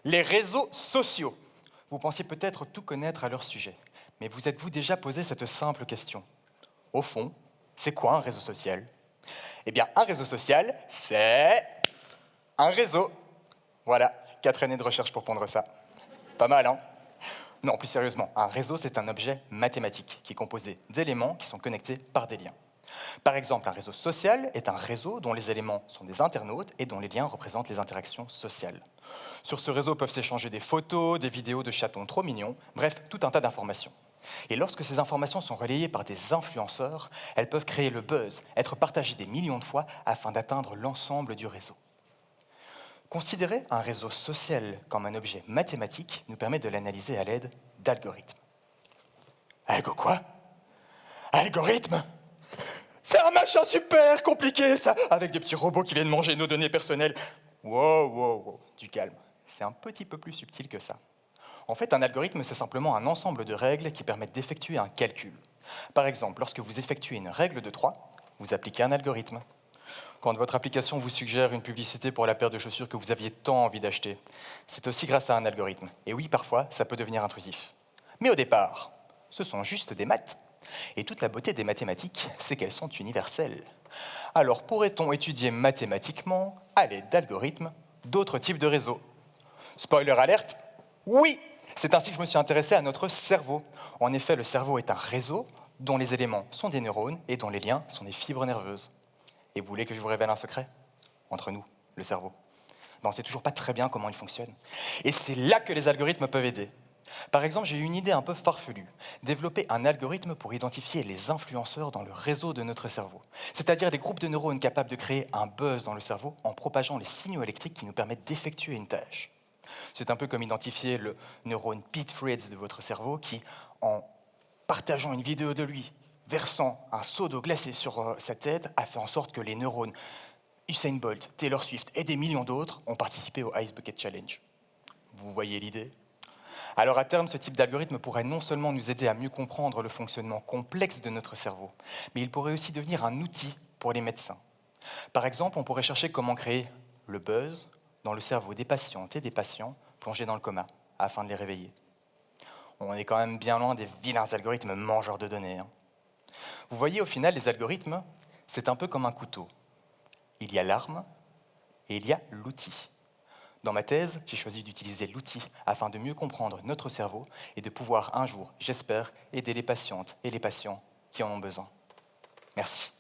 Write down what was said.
Les réseaux sociaux. Vous pensiez peut-être tout connaître à leur sujet, mais vous êtes-vous déjà posé cette simple question? Au fond, c'est quoi un réseau social? Eh bien, un réseau social, c'est un réseau. Voilà, 4 années de recherche pour pondre ça. Pas mal, hein? Non, plus sérieusement, un réseau, c'est un objet mathématique qui est composé d'éléments qui sont connectés par des liens. Par exemple, un réseau social est un réseau dont les éléments sont des internautes et dont les liens représentent les interactions sociales. Sur ce réseau peuvent s'échanger des photos, des vidéos de chatons trop mignons, bref, tout un tas d'informations. Et lorsque ces informations sont relayées par des influenceurs, elles peuvent créer le buzz, être partagées des millions de fois afin d'atteindre l'ensemble du réseau. Considérer un réseau social comme un objet mathématique nous permet de l'analyser à l'aide d'algorithmes. Algo quoi? Algorithme? C'est un machin super compliqué, ça, avec des petits robots qui viennent manger nos données personnelles. Wow, wow, wow, du calme. C'est un petit peu plus subtil que ça. En fait, un algorithme, c'est simplement un ensemble de règles qui permettent d'effectuer un calcul. Par exemple, lorsque vous effectuez une règle de 3, vous appliquez un algorithme. Quand votre application vous suggère une publicité pour la paire de chaussures que vous aviez tant envie d'acheter, c'est aussi grâce à un algorithme. Et oui, parfois, ça peut devenir intrusif. Mais au départ, ce sont juste des maths. Et toute la beauté des mathématiques, c'est qu'elles sont universelles. Alors pourrait-on étudier mathématiquement, à l'aide d'algorithmes, d'autres types de réseaux? Spoiler alerte, oui! C'est ainsi que je me suis intéressé à notre cerveau. En effet, le cerveau est un réseau dont les éléments sont des neurones et dont les liens sont des fibres nerveuses. Et vous voulez que je vous révèle un secret? Entre nous, le cerveau. Ben, on ne sait toujours pas très bien comment il fonctionne. Et c'est là que les algorithmes peuvent aider. Par exemple, j'ai eu une idée un peu farfelue. Développer un algorithme pour identifier les influenceurs dans le réseau de notre cerveau. C'est-à-dire des groupes de neurones capables de créer un buzz dans le cerveau en propageant les signaux électriques qui nous permettent d'effectuer une tâche. C'est un peu comme identifier le neurone Pete Fritz de votre cerveau qui, en partageant une vidéo de lui versant un seau d'eau glacée sur sa tête, a fait en sorte que les neurones Usain Bolt, Taylor Swift et des millions d'autres ont participé au Ice Bucket Challenge. Vous voyez l'idée? Alors à terme, ce type d'algorithme pourrait non seulement nous aider à mieux comprendre le fonctionnement complexe de notre cerveau, mais il pourrait aussi devenir un outil pour les médecins. Par exemple, on pourrait chercher comment créer le buzz dans le cerveau des patientes et des patients plongés dans le coma, afin de les réveiller. On est quand même bien loin des vilains algorithmes mangeurs de données, hein. Vous voyez, au final, les algorithmes, c'est un peu comme un couteau. Il y a l'arme et il y a l'outil. Dans ma thèse, j'ai choisi d'utiliser l'outil afin de mieux comprendre notre cerveau et de pouvoir un jour, j'espère, aider les patientes et les patients qui en ont besoin. Merci.